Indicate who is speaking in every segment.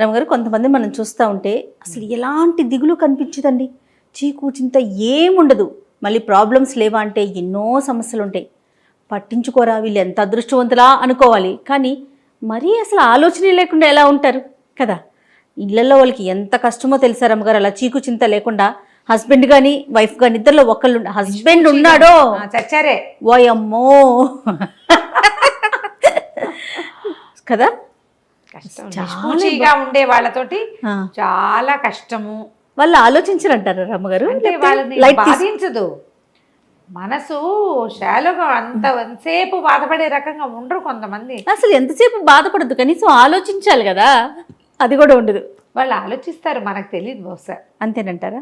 Speaker 1: రమగారు కొంతమంది మనం చూస్తూ ఉంటే అసలు ఎలాంటి దిగులు కనిపించదండి, చీకు చింత ఏముండదు, మళ్ళీ ప్రాబ్లమ్స్ లేవా అంటే ఎన్నో సమస్యలు ఉంటాయి. పట్టించుకోరా వీళ్ళు ఎంత అదృష్టవంతులా అనుకోవాలి, కానీ మరీ అసలు ఆలోచనే లేకుండా ఎలా ఉంటారు కదా. ఇళ్లలో వాళ్ళకి ఎంత కష్టమో తెలుసా రమ్మగారు, అలా చీకు చింత లేకుండా హస్బెండ్ కానీ వైఫ్ కానీ ఇద్దరిలో ఒకళ్ళు హస్బెండ్ ఉన్నాడో
Speaker 2: చచ్చారే
Speaker 1: ఓయమ్మో కదా.
Speaker 2: నిష్పూచిగా ఉండే వాళ్ళతోటి చాలా కష్టము.
Speaker 1: వాళ్ళు ఆలోచించరంటారు రమ్మగారు,
Speaker 2: అంటే వాళ్ళని బాధించదు మనసు, షాలోగా అంతసేపు బాధపడే రకంగా ఉండరు కొంతమంది.
Speaker 1: అసలు ఎంతసేపు బాధపడద్దు, కనీసం ఆలోచించాలి కదా, అది కూడా ఉండదు.
Speaker 2: వాళ్ళు ఆలోచిస్తారు, మనకు తెలియదు బహుశా.
Speaker 1: అంతేనంటారా?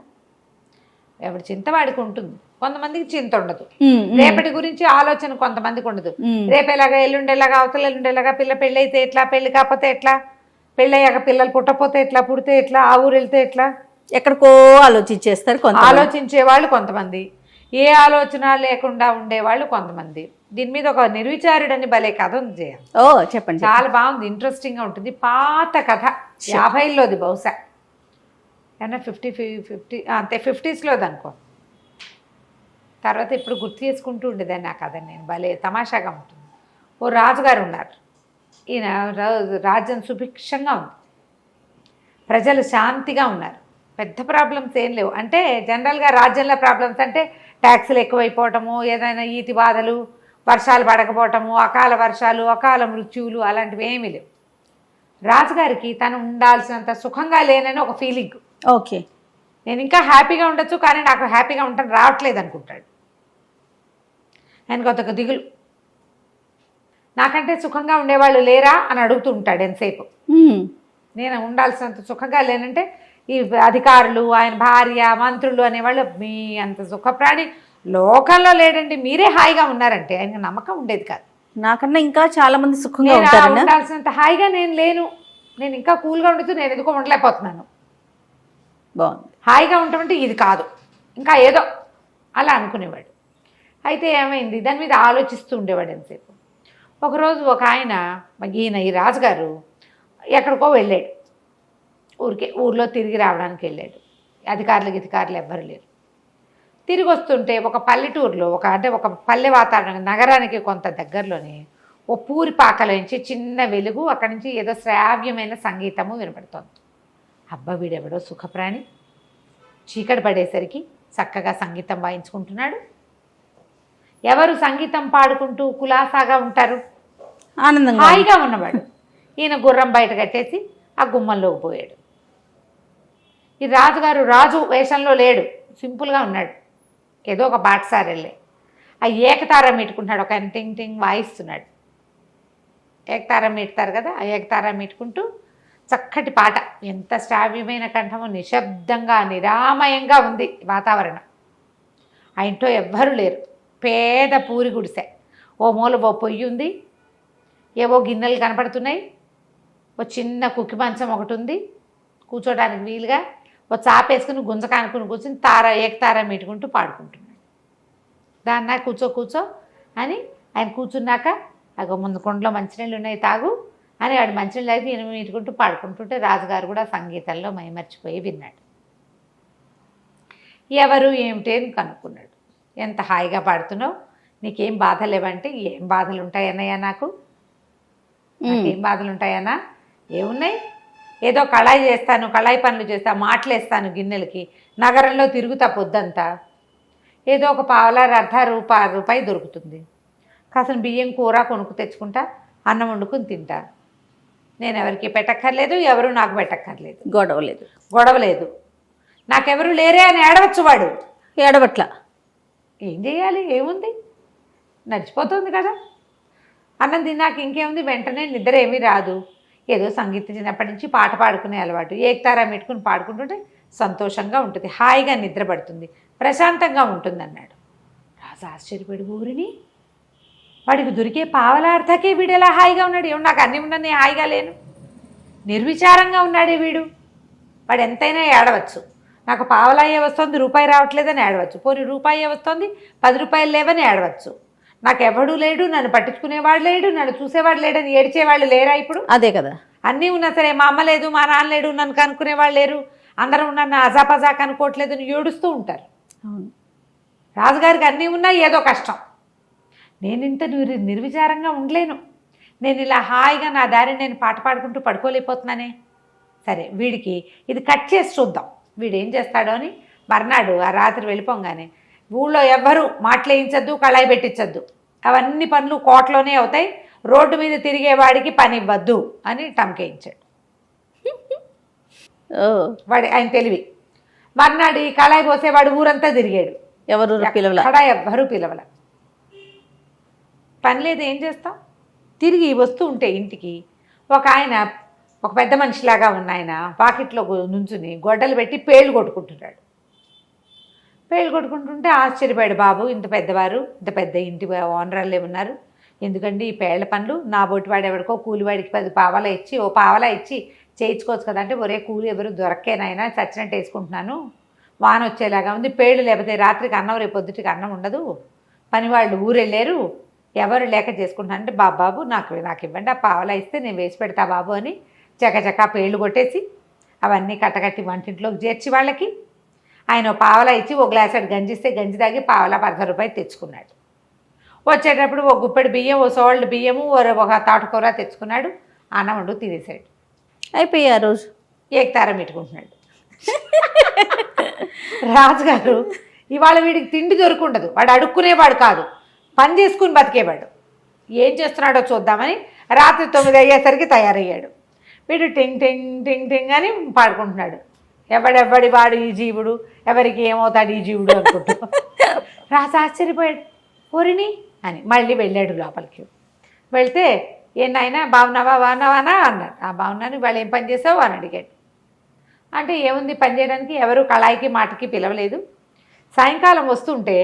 Speaker 2: ఎవరి చింత వాడికి ఉంటుంది, కొంతమందికి చింత ఉండదు. రేపటి గురించి ఆలోచన కొంతమందికి ఉండదు. రేపు ఎలాగా, ఎల్లుండేలాగా, అవతల ఎల్లుండేలాగా, పిల్ల పెళ్ళి అయితే ఎట్లా, పెళ్లి కాకపోతే ఎట్లా, పెళ్ళయ్యాక పిల్లలు పుట్టపోతే ఎట్లా, పుడితే ఎట్లా, ఆ ఊరు వెళ్తే ఎట్లా,
Speaker 1: ఎక్కడికో ఆలోచించేస్తారు.
Speaker 2: ఆలోచించే వాళ్ళు కొంతమంది, ఏ ఆలోచన లేకుండా ఉండేవాళ్ళు కొంతమంది. దీని మీద ఒక నిర్విచారుడని భలే కథ ఉంది జయ.
Speaker 1: ఓ చెప్పండి.
Speaker 2: చాలా బాగుంది, ఇంట్రెస్టింగ్గా ఉంటుంది. పాత కథ, 50లోది బహుశా, ఏమన్నా 50 అంతే 50స్లోది అనుకో. తర్వాత ఇప్పుడు గుర్తు చేసుకుంటూ ఉండేదాన్ని ఆ కథ నేను, భలే తమాషాగా ఉంటుంది. ఓ రాజుగారు ఉన్నారు, ఈయన రాజ్యం సుభిక్షంగా ఉంది, ప్రజలు శాంతిగా ఉన్నారు, పెద్ద ప్రాబ్లమ్స్ ఏం లేవు. అంటే జనరల్గా రాజ్యంలో ప్రాబ్లమ్స్ అంటే ట్యాక్సులు ఎక్కువైపోవటము, ఏదైనా ఈతి బాధలు, వర్షాలు పడకపోవటము, అకాల వర్షాలు, అకాల మృత్యువులు, అలాంటివి ఏమీ లేవు. రాజుగారికి తను ఉండాల్సినంత సుఖంగా లేనని ఒక ఫీలింగ్.
Speaker 1: ఓకే,
Speaker 2: నేను ఇంకా హ్యాపీగా ఉండొచ్చు, కానీ నాకు హ్యాపీగా ఉండటం రావట్లేదు అనుకుంటాడు. ఆయనకు ఒక దిగులు, నాకంటే సుఖంగా ఉండేవాళ్ళు లేరా అని అడుగుతూ ఉంటాడు ఎంతసేపు. నేను ఉండాల్సినంత సుఖంగా లేనంటే ఈ అధికారులు, ఆయన భార్య, మంత్రులు అనేవాళ్ళు మీ అంత సుఖప్రాణి లోకంలో లేడండి, మీరే హాయిగా ఉన్నారంటే ఆయనకు నమ్మకం ఉండేది కాదు.
Speaker 1: నాకన్నా ఇంకా చాలా మంది సుఖంగా
Speaker 2: ఉండాల్సినంత హాయిగా నేను లేను, నేను ఇంకా కూల్గా ఉండొచ్చు, నేను ఎందుకో ఉండలేకపోతున్నాను.
Speaker 1: బాగుంది,
Speaker 2: హాయిగా ఉండటమంటే ఇది కాదు, ఇంకా ఏదో అలా అనుకునేవాడు. అయితే ఏమైంది, దాని మీద ఆలోచిస్తూ ఉండేవాడు ఎంతసేపు. ఒకరోజు ఒక ఆయన, ఈయన ఈ రాజుగారు ఎక్కడికో వెళ్ళాడు, ఊర్లో తిరిగి రావడానికి వెళ్ళాడు. అధికారులు ఎవ్వరు లేరు. తిరిగి వస్తుంటే ఒక పల్లెటూరులో ఒక పల్లె వాతావరణం, నగరానికి కొంత దగ్గరలోనే ఓ పూరి పాకలోంచి చిన్న వెలుగు, అక్కడి నుంచి ఏదో శ్రావ్యమైన సంగీతము వినపడుతోంది. అబ్బా వీడెవడో సుఖప్రాణి, చీకటి పడేసరికి చక్కగా సంగీతం వాయించుకుంటున్నాడు. ఎవరు సంగీతం పాడుకుంటూ కులాసాగా ఉంటారు, ఆనందంగా హాయిగా ఉన్నవాడు. ఈయన గుర్రం బయట కట్టేసి ఆ గుమ్మంలోకి పోయాడు. ఈ రాజుగారు రాజు వేషంలో లేడు, సింపుల్గా ఉన్నాడు, ఏదో ఒక బాటసారి వెళ్ళే ఆ ఏకతారం మీటుకుంటున్నాడు. ఒక ఆయన టింగ్ టింగ్ వాయిస్తున్నాడు, ఏకతారం మీటుతారు కదా, ఆ ఏకతారం మీటుకుంటూ చక్కటి పాట, ఎంత శ్రావ్యమైన కంఠము, నిశ్శబ్దంగా నిరామయంగా ఉంది వాతావరణం. ఆ ఇంట్లో ఎవ్వరూ లేరు, పేద పూరి గుడిసె, ఓ మూల ఓ పొయ్యి ఉంది, ఏవో గిన్నెలు కనపడుతున్నాయి, ఓ చిన్న కుక్కి మంచం ఒకటి ఉంది కూర్చోడానికి వీలుగా, ఓ చాపేసుకుని గుంజకానుకుని కూర్చుని ఏకతార మీటుకుంటూ పాడుకుంటున్నాడు. దాన్న కూర్చో అని ఆయన కూర్చున్నాక, అగో ముందు కొండలో మంచినీళ్ళు ఉన్నాయి తాగు అని వాడు మంచినీళ్ళు తాగి ఈయన మీటుకుంటూ పాడుకుంటుంటే రాజుగారు కూడా సంగీతంలో మైమర్చిపోయి విన్నాడు. ఎవరు ఏమిటి అని కనుక్కున్నాడు. ఎంత హాయిగా పాడుతున్నావు, నీకేం బాధ లేవంటే, ఏం బాధలు ఉంటాయన్నయ్యా, నాకేం బాధలు ఉంటాయన్నా, ఏమున్నాయి, ఏదో కళాయి చేస్తాను, కళాయి పనులు చేస్తాను, మాటలేస్తాను గిన్నెలకి, నగరంలో తిరుగుతా పొద్దంతా, ఏదో ఒక పావలా రూపాయి దొరుకుతుంది, కాసిన బియ్యం కూర కొనుక్కు తెచ్చుకుంటా, అన్నం వండుకుని తింటా, నేను ఎవరికి పెట్టక్కర్లేదు, ఎవరు నాకు పెట్టక్కర్లేదు, గొడవలేదు, నాకెవరు లేరే అని ఏడవచ్చు. వాడు
Speaker 1: ఏడవట్ల,
Speaker 2: ఏం చేయాలి, ఏముంది, నడిచిపోతుంది కదా. అన్నం తిన్నాక ఇంకేముంది, వెంటనే నిద్ర ఏమీ రాదు, ఏదో సంగీతం చిన్నప్పటి నుంచి పాట పాడుకునే అలవాటు, ఏకతారా పెట్టుకుని పాడుకుంటుంటే సంతోషంగా ఉంటుంది, హాయిగా నిద్ర పడుతుంది, ప్రశాంతంగా ఉంటుంది అన్నాడు. రాజు ఆశ్చర్యపడి, ఊరిని వాడికి దొరికే పావలార్థకే వీడు ఎలా హాయిగా ఉన్నాడు, ఏమో నాకు అన్నీ ఉన్నా నేను హాయిగా లేను, నిర్విచారంగా ఉన్నాడే వీడు, వాడు ఎంతైనా ఏడవచ్చు, నాకు పావలాయే వస్తుంది, రూపాయి రావట్లేదని ఏడవచ్చు, పోనీ రూపాయే వస్తుంది, 10 రూపాయలు లేవని ఏడవచ్చు, నాకు ఎవడు లేడు, నన్ను పట్టించుకునేవాడు లేడు, నన్ను చూసేవాడు లేడని ఏడ్చేవాళ్ళు లేరా ఇప్పుడు?
Speaker 1: అదే కదా.
Speaker 2: అన్నీ ఉన్నా సరే మా అమ్మ లేదు మా నాన్న లేడు నన్ను కనుక్కునే వాళ్ళు లేరు, అందరూ నన్ను అజాపజా కనుక్కోవట్లేదు అని ఏడుస్తూ ఉంటారు.
Speaker 1: అవును.
Speaker 2: రాజుగారికి అన్నీ ఉన్నా ఏదో కష్టం. నేను ఇంత నిర్విచారంగా ఉండలేను, నేను ఇలా హాయిగా నా దారి నేను పాట పాడుకుంటూ పడుకోలేకపోతున్నానే. సరే వీడికి ఇది కట్ చేసి చూద్దాం వీడు ఏం చేస్తాడో అని మర్నాడు ఆ రాత్రి వెళ్ళిపోగానే ఊళ్ళో ఎవ్వరూ మాటలేయించద్దు, కళాయి పెట్టించద్దు, అవన్నీ పనులు కోటలోనే అవుతాయి, రోడ్డు మీద తిరిగేవాడికి పని ఇవ్వద్దు అని టంకేయించాడు. వాడి ఆయన తెలివి. మర్నాడు ఈ కళాయి పోసేవాడు ఊరంతా తిరిగాడు,
Speaker 1: ఎవరు పిలవల,
Speaker 2: అక్కడ ఎవ్వరూ పిలవల. పని లేదు, ఏం చేస్తాం. తిరిగి వస్తూ ఉంటే ఇంటికి ఒక ఆయన, ఒక పెద్ద మనిషిలాగా ఉన్న ఆయన పాకెట్లో నుంచుని గొడ్డలు పెట్టి పేళ్ళు కొట్టుకుంటున్నాడు. పేళ్ళు కొట్టుకుంటుంటే ఆశ్చర్యపోయాడు. బాబు ఇంత పెద్దవారు, ఇంత పెద్ద ఇంటి ఓనర్లే ఉన్నారు, ఎందుకండి ఈ పేళ్ల పనులు, నా బొట్టివాడు ఎవరికో కూలివాడికి 10 పావలా ఇచ్చి ఓ పావలా ఇచ్చి చేయించుకోవచ్చు కదా అంటే, ఒరే కూలి ఎవరు దొరక్కేనైనా చచ్చినట్టు వేసుకుంటున్నాను, వాన వచ్చేలాగా ఉంది, పేళ్ళు లేకపోతే రాత్రికి అన్నం రేపు పొద్దుటికి అన్నం ఉండదు, పనివాళ్ళు ఊరెళ్ళారు, ఎవరు లేక చేసుకుంటున్నాను అంటే, బాబు నాకు ఇవ్వండి, ఆ పావలా ఇస్తే నేను వేసి పెడతా బాబు అని చకచకా పేళ్ళు కొట్టేసి అవన్నీ కట్టకట్టి వంటింట్లోకి చేర్చి వాళ్ళకి ఆయన ఓ పావలా ఇచ్చి ఓ గ్లాసెడ్ గంజి ఇస్తే గంజి తాగి పావలా 10 రూపాయలు తెచ్చుకున్నాడు. వచ్చేటప్పుడు ఒక గుప్పెడు బియ్యం, ఓ సోల్డ్ బియ్యము, ఒక తాటకూర తెచ్చుకున్నాడు, అన్నం వండు తినేసాడు.
Speaker 1: అయిపోయి ఆ రోజు
Speaker 2: ఏకతారం పెట్టుకుంటున్నాడు. రాజుగారు ఇవాళ వీడికి తిండి దొరుకుండదు, వాడు అడుక్కునేవాడు కాదు, పని చేసుకుని బతికేవాడు. ఏం చేస్తున్నాడో చూద్దామని రాత్రి 9 అయ్యేసరికి తయారయ్యాడు. వీడు టింగ్ టింగ్ టింగ్ టింగ్ అని పాడుకుంటున్నాడు. ఎవడెవ్వడి వాడు ఈ జీవుడు, ఎవరికి ఏమవుతాడు ఈ జీవుడు అనుకుంటూ. రాజు ఆశ్చర్యపోయాడు. ఓరిని అని మళ్ళీ వెళ్ళాడు లోపలికి. వెళ్తే నాయనా బాగున్నావా బాగున్నావానా అన్నాడు. బాగున్నాను, వాళ్ళు ఏం పని చేసావు అని అడిగాడు. అంటే ఏముంది పని చేయడానికి, ఎవరు కళాయికి మాటకి పిలవలేదు, సాయంకాలం వస్తుంటే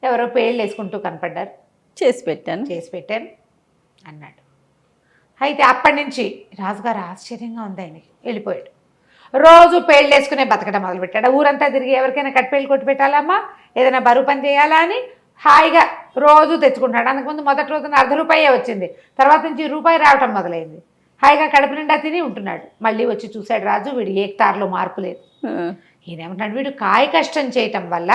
Speaker 2: ఎవరో పేళ్ళు వేసుకుంటూ కనపడ్డారు, చేసి పెట్టాను అన్నాడు. అయితే అప్పటి నుంచి రాజుగారు ఆశ్చర్యంగా ఉంది ఆయనకి. వెళ్ళిపోయాడు. రోజు పేళ్ళు వేసుకునే బతకడం మొదలుపెట్టాడు. ఊరంతా తిరిగి ఎవరికైనా కట్టిపేళ్ళు కొట్టి పెట్టాలమ్మా, ఏదైనా బరువు పని చేయాలా అని హాయిగా రోజు తెచ్చుకుంటాడు. అందుకుముందు మొదటి రోజున ₹1 వచ్చింది, తర్వాత నుంచి రూపాయి రావటం మొదలైంది. హాయిగా కడుపు నిండా తిని ఉంటున్నాడు. మళ్ళీ వచ్చి చూశాడు రాజు, వీడు ఏకతారులో మార్పు లేదు. ఈయనేమంటాడు, వీడు కాయ కష్టం చేయటం వల్ల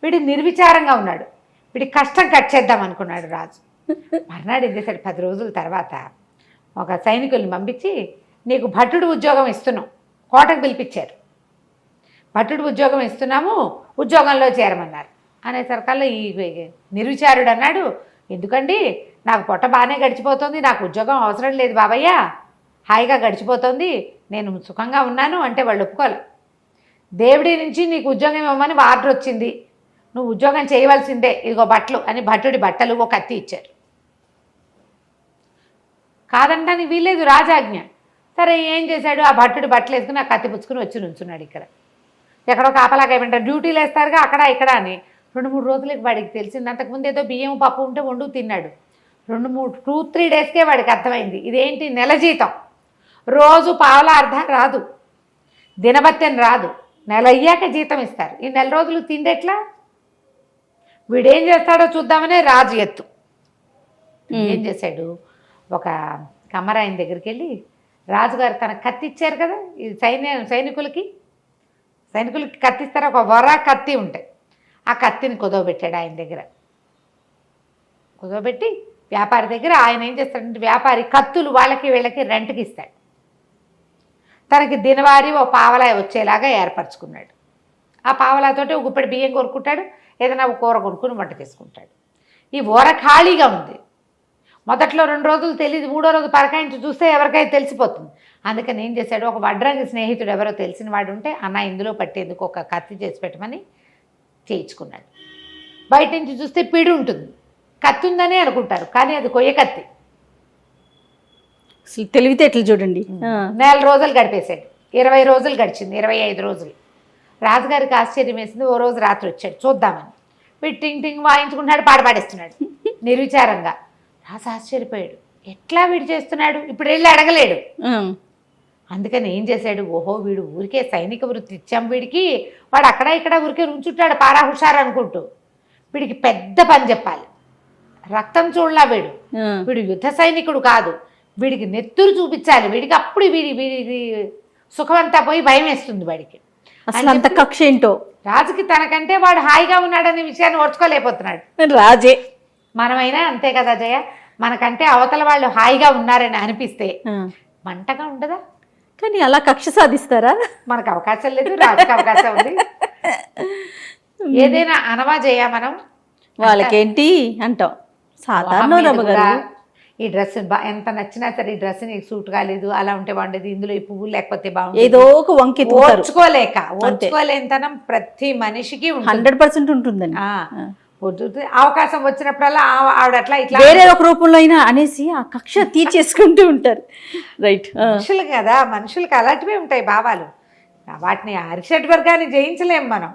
Speaker 2: వీడు నిర్విచారంగా ఉన్నాడు, వీడి కష్టం కట్ చేద్దాం అనుకున్నాడు రాజు. మర్నాడు ఏం చేశాడు, 10 రోజుల తర్వాత ఒక సైనికుల్ని పంపించి, నీకు భటుడు ఉద్యోగం ఇస్తున్నాం, కోటకు పిలిపించారు, భటుడు ఉద్యోగం ఇస్తున్నాము, ఉద్యోగంలో చేరమన్నారు. అనేసరికల్లా ఈ నిర్విచారుడు అన్నాడు, ఎందుకండి నాకు పొట్ట బాగానే గడిచిపోతుంది, నాకు ఉద్యోగం అవసరం లేదు బాబయ్య, హాయిగా గడిచిపోతుంది, నేను సుఖంగా ఉన్నాను అంటే వాళ్ళు ఒప్పుకోవాలి. దేవుడి నుంచి నీకు ఉద్యోగం ఇవ్వమని ఆర్డర్ వచ్చింది, నువ్వు ఉద్యోగం చేయవలసిందే, ఇదిగో బట్టలు అని భటుడి బట్టలు ఒక కత్తి ఇచ్చారు. కాదంటానికి వీల్లేదు, రాజాజ్ఞ. సరే ఏం చేశాడు, ఆ భట్టుడు బట్టలు వేసుకుని ఆ కత్తి పుచ్చుకుని వచ్చి నుంచున్నాడు. ఇక్కడ ఎక్కడో కాపలాగా ఏమంటారు, డ్యూటీలు వేస్తారుగా అక్కడ ఇక్కడ అని. 2-3 రోజులకి వాడికి తెలిసింది. అంతకుముందు ఏదో బియ్యం పప్పు ఉంటే వండు తిన్నాడు. 2-3 డేస్కే వాడికి అర్థమైంది, ఇదేంటి నెల జీతం, రోజు పావలా అర్ధం రాదు, దినబత్తెని రాదు, నెల అయ్యాక జీతం ఇస్తారు, ఈ నెల రోజులు తిండెట్లా. వీడేం చేస్తాడో చూద్దామనే రాజు ఎత్తు. ఏం చేశాడు, ఒక కమ్మరాయన దగ్గరికి వెళ్ళి, రాజుగారు తన కత్తి ఇచ్చారు కదా, ఇది సైనికులకి కత్తిస్తారు, ఒక వరా కత్తి ఉంటాయి, ఆ కత్తిని కుదవబెట్టాడు ఆయన దగ్గర. కుదవబెట్టి వ్యాపారి దగ్గర ఆయన ఏం చేస్తాడంటే, వ్యాపారి కత్తులు వాళ్ళకి వీళ్ళకి రెంట్కి ఇస్తాడు. తనకి దినవారీ ఓ పావలా వచ్చేలాగా ఏర్పరచుకున్నాడు. ఆ పావలాతోటి ఒక గుప్పెడు బియ్యం కొనుక్కుంటాడు, ఏదైనా ఒక కూర కొనుక్కుని వంట చేసుకుంటాడు. ఈ ఊర ఖాళీగా ఉంది. మొదట్లో 2 రోజులు తెలియదు, 3వ రోజు పరకాయించి చూస్తే ఎవరికైనా తెలిసిపోతుంది. అందుకని ఏం చేశాడు, ఒక వడ్రంగి స్నేహితుడు ఎవరో తెలిసిన వాడు ఉంటే, అన్న ఇందులో పట్టేందుకు ఒక కత్తి చేసి పెట్టమని చేయించుకున్నాడు. బయట నుంచి చూస్తే పిడి ఉంటుంది, కత్తి ఉందని అనుకుంటారు, కానీ అది కొయ్య కత్తి.
Speaker 1: అసలు తెలివితేటలు చూడండి.
Speaker 2: 4 రోజులు గడిపేశాడు. 20 రోజులు గడిచింది, 25 రోజులు. రాజుగారికి ఆశ్చర్యం వేసింది. ఓ రోజు రాత్రి వచ్చాడు చూద్దామని. వీడు టింగ్ టింగ్ వాయించుకుంటున్నాడు, పాడపాడేస్తున్నాడు నిర్విచారంగా. రాజు ఆశ్చర్యపోయాడు, ఎట్లా వీడు చేస్తున్నాడు, ఇప్పుడు వెళ్ళి అడగలేడు. అందుకని ఏం చేశాడు, ఓహో వీడు ఊరికే సైనిక వృత్తి ఇచ్చాం వీడికి, వాడు అక్కడ ఇక్కడ ఊరికే ఉంచుంటాడు పారా హుషారు అనుకుంటూ. వీడికి పెద్ద పని చెప్పాలి, రక్తం చూడలా వీడు యుద్ధ సైనికుడు కాదు, వీడికి నెత్తురు చూపించాలి, వీడికి అప్పుడు వీడి సుఖమంతా పోయి భయం వేస్తుంది వాడికి.
Speaker 1: అసలు అంత కక్ష ఏంటో.
Speaker 2: రాజుకి తనకంటే వాడు హాయిగా ఉన్నాడనే విషయాన్ని ఓర్చుకోలేకపోతున్నాడు.
Speaker 1: రాజే.
Speaker 2: మనమైనా అంతే కదా జయ, మనకంటే అవతల వాళ్ళు హాయిగా ఉన్నారని అనిపిస్తే మంటగా ఉండదా?
Speaker 1: కానీ అలా కక్ష సాధిస్తారా?
Speaker 2: మనకు అవకాశం లేదు, రాజుకి అవకాశం ఉంది. ఏదైనా అనవా జయ మనం,
Speaker 1: వాళ్ళకేంటి అంటాం. సాధారణ రమ్మగారు
Speaker 2: ఈ డ్రెస్ ఎంత నచ్చినా సరే ఈ డ్రెస్ నీకు సూట్ కాలేదు, అలా ఉంటే బాగుండేది, ఇందులో ఈ పువ్వులు లేకపోతే బాగుండేది,
Speaker 1: ఏదో ఒక వంకి
Speaker 2: ఓర్చుకోలేనితనం ప్రతి మనిషికి
Speaker 1: 100% ఉంటుందండి.
Speaker 2: అవకాశం వచ్చినప్పుడల్లా ఆవిడ అట్లా ఇట్లా
Speaker 1: వేరే ఒక రూపంలో అయినా అనేసి ఆ కక్ష తీర్చేసుకుంటూ ఉంటారు. రైట్.
Speaker 2: మనుషులు కదా, మనుషులకి అలాంటివే ఉంటాయి భావాలు. వాటిని అరిషడ్ వర్గాన్ని జయించలేం మనం.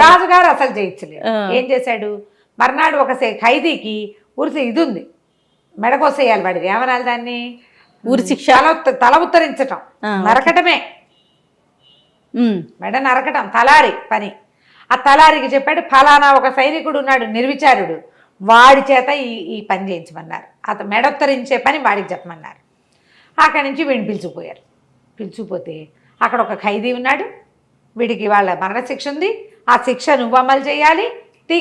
Speaker 2: రాజుగారు అసలు జయించలేము. ఏం చేశాడు, మర్నాడు ఒక ఖైదీకి ఉరిసి ఇది ఉంది, మెడకోసేయాలి వాడిది, ఏమనాలి దాన్ని,
Speaker 1: ఊరి శిక్ష,
Speaker 2: తల ఉత్తరించటం, నరకటమే, మెడ నరకటం తలారి పని. ఆ తలారికి చెప్పాడు, ఫలానా ఒక సైనికుడు ఉన్నాడు నిర్విచారుడు, వాడి చేత ఈ పని చేయించమన్నారు. అతను మెడొత్తరించే పని వాడికి చెప్పమన్నారు. అక్కడి నుంచి వీడిని పిలుచుకుపోయారు. పిలుచుకుపోతే అక్కడ ఒక ఖైదీ ఉన్నాడు, వీడికి వాళ్ళ మరణశిక్ష ఉంది, ఆ శిక్ష నువ్వు అమలు చేయాలి,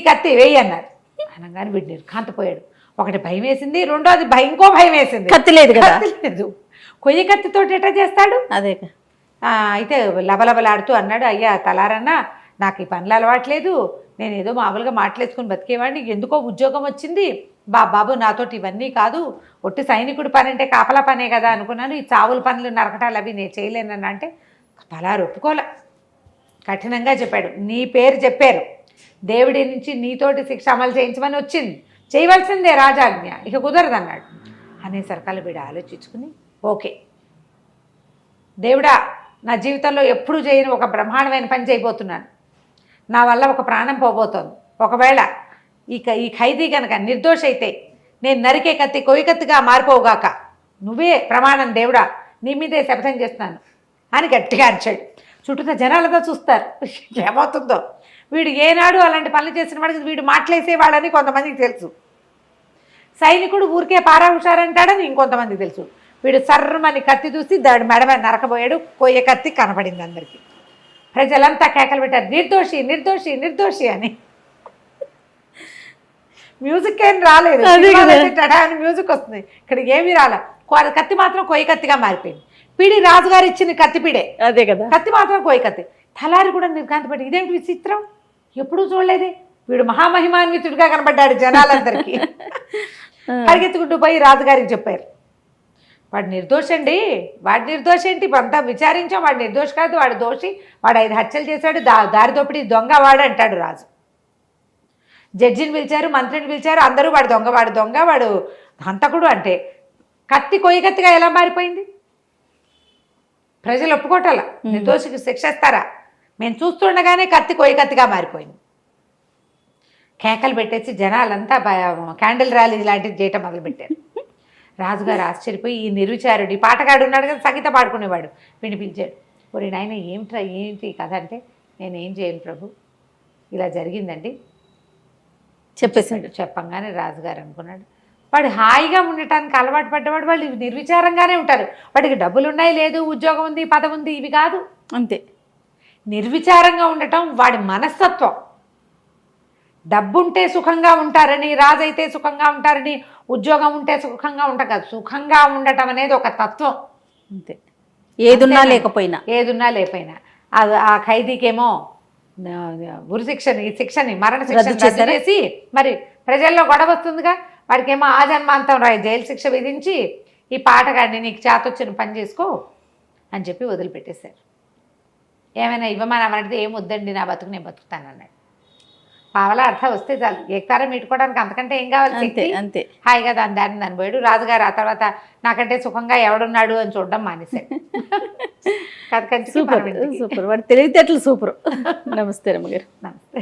Speaker 2: కత్తి వేయి అన్నారు. అనగానే వీడు నిర్ఘాంతపోయాడు. ఒకటి భయం వేసింది, రెండోది ఇంకో భయం వేసింది,
Speaker 1: కత్తి లేదు కదా.
Speaker 2: లేదు, కొయ్య కత్తితో ఎట్లా చేస్తాడు.
Speaker 1: అదే
Speaker 2: అయితే లబలబలాడుతూ అన్నాడు, అయ్యా తలారన్నా, నాకు ఈ పనులు అలవాట్లేదు, నేను ఏదో మామూలుగా మాటలేసుకుని బతికేవాడిని, ఎందుకో ఉద్యోగం వచ్చింది, బాబు నాతోటి ఇవన్నీ కాదు, ఒట్టి సైనికుడి పని అంటే కాపలా పనే కదా అనుకున్నాను, ఈ చావుల పనులు నరకటాలు అవి నేను చేయలేనని అంటే తలారు ఒప్పుకోలే. కఠినంగా చెప్పాడు, నీ పేరు చెప్పారు, దేవుడి నుంచి నీతోటి శిక్ష అమలు చేయించమని వచ్చింది, చేయవలసిందే రాజాజ్ఞ, ఇక కుదరదన్నాడు. అనేసరికల్లా వీడు ఆలోచించుకుని, ఓకే దేవుడా, నా జీవితంలో ఎప్పుడు చేయని ఒక బ్రహ్మాండమైన పని చేయబోతున్నాను, నా వల్ల ఒక ప్రాణం పోబోతోంది, ఒకవేళ ఈ ఖైదీ కనుక నిర్దోష అయితే నేను నరికే కత్తి కొయ్యి కత్తిగా మారిపోవుగాక, నువ్వే ప్రమాణం దేవుడా, నీ మీదే శపథం చేస్తున్నాను అని గట్టిగా అరిచాడు. చుట్టూ జనాలతో చూస్తారు ఏమవుతుందో. వీడు ఏనాడు అలాంటి పనులు చేసిన వాడికి వీడు మాటలేసేవాడని కొంతమందికి తెలుసు, సైనికుడు ఊరికే పారా హుషారంటాడని ఇంకొంతమందికి తెలుసు. వీడు సర్రమని కత్తి చూసి దాడి మెడ నరకబోయాడు, కొయ్య కత్తి కనపడింది అందరికీ. ప్రజలంతా కేకలు పెట్టారు, నిర్దోషి నిర్దోషి నిర్దోషి అని. మ్యూజిక్ ఏం రాలేదు, అని మ్యూజిక్ వస్తుంది, ఇక్కడ ఏమీ రాలే. కత్తి మాత్రం కొయ్య కత్తిగా మారిపోయింది. పిడి రాజుగారు ఇచ్చిన కత్తి పిడే, అదే కదా, కత్తి మాత్రం కొయ్య కత్తి. తలారి కూడా నిర్ఘాంతపడి, ఇదేంటి విచిత్రం, ఎప్పుడూ చూడలేదే, వీడు మహామహిమాన్వితుడిగా కనబడ్డాడు జనాలందరికీ. పరిగెత్తుకుంటూ పోయి రాజుగారికి చెప్పారు, వాడు నిర్దోషండి, వాడు నిర్దోషి ఏంటి, అంతా విచారించాం, వాడు నిర్దోషి కాదు, వాడు దోషి, వాడు 5 హత్యలు చేశాడు, దారి దోపిడి దొంగ వాడు అంటాడు రాజు. జడ్జిని పిలిచారు, మంత్రిని పిలిచారు, అందరూ వాడు దొంగ వాడు దొంగ వాడు హంతకుడు అంటే కత్తి కొయ్య కత్తిగా ఎలా మారిపోయింది? ప్రజలు ఒప్పుకోవటాల, నిర్దోషికి శిక్షిస్తారా? మేము చూస్తుండగానే కత్తి కొయ్య కత్తిగా మారిపోయింది. కేకలు పెట్టేసి జనాలంతా క్యాండిల్ ర్యాలీ లాంటిది చేయటం మొదలుపెట్టారు. రాజుగారు ఆశ్చర్యపోయి, ఈ నిర్విచారుడు, ఈ పాటగాడు ఉన్నాడు కదా సంగీత పాడుకునేవాడు, వీడిని పిలిచాడు. ఒరే నాయన ఏంటి కథ అంటే, నేనేం చేయను ప్రభు, ఇలా జరిగిందండి చెప్పేశాడు. చెప్పంగానే రాజుగారు అనుకున్నాడు, వాడు హాయిగా ఉండటానికి అలవాటు పడ్డవాడు, వాళ్ళు నిర్విచారంగానే ఉంటారు, వాడికి డబ్బులు ఉన్నాయి, లేదు ఉద్యోగం ఉంది, పదవి ఉంది, ఇవి కాదు, అంతే. నిర్విచారంగా ఉండటం వాడి మనస్తత్వం. డబ్బుంటే సుఖంగా ఉంటారని, రాజైతే సుఖంగా ఉంటారని, ఉద్యోగం ఉంటే సుఖంగా ఉంటారు కాదు, సుఖంగా ఉండటం అనేది ఒక తత్వం, అంతే. ఏదున్నా లేకపోయినా ఆ ఖైదీకేమో ఉరి శిక్షని మరణ శిక్ష చేసి, మరి ప్రజల్లో గొడవ వస్తుందిగా, వాడికేమో ఆజన్మాంతం జైలు శిక్ష విధించి, ఈ పాటగాడిని నీకు చేతొచ్చిన పని చేసుకో అని చెప్పి వదిలిపెట్టేశారు. ఏమైనా ఇవ్వమని అడిగితే ఏం వద్దండి, నా బతుకు నేను బతుకుతాను అన్నాడు. పావలా అర్థం వస్తే చాలు, ఏకతారం మీటుకోవడానికి అంతకంటే ఏం కావాలి, అంతే. హాయిగా దాన్ని పోయాడు. రాజుగారు ఆ తర్వాత నాకంటే సుఖంగా ఎవడున్నాడు అని చూడడం మానేశాడు.
Speaker 1: సూపర్, వాడి తెలివితేటలు సూపర్. నమస్తే రమ్మగారు.
Speaker 2: నమస్తే.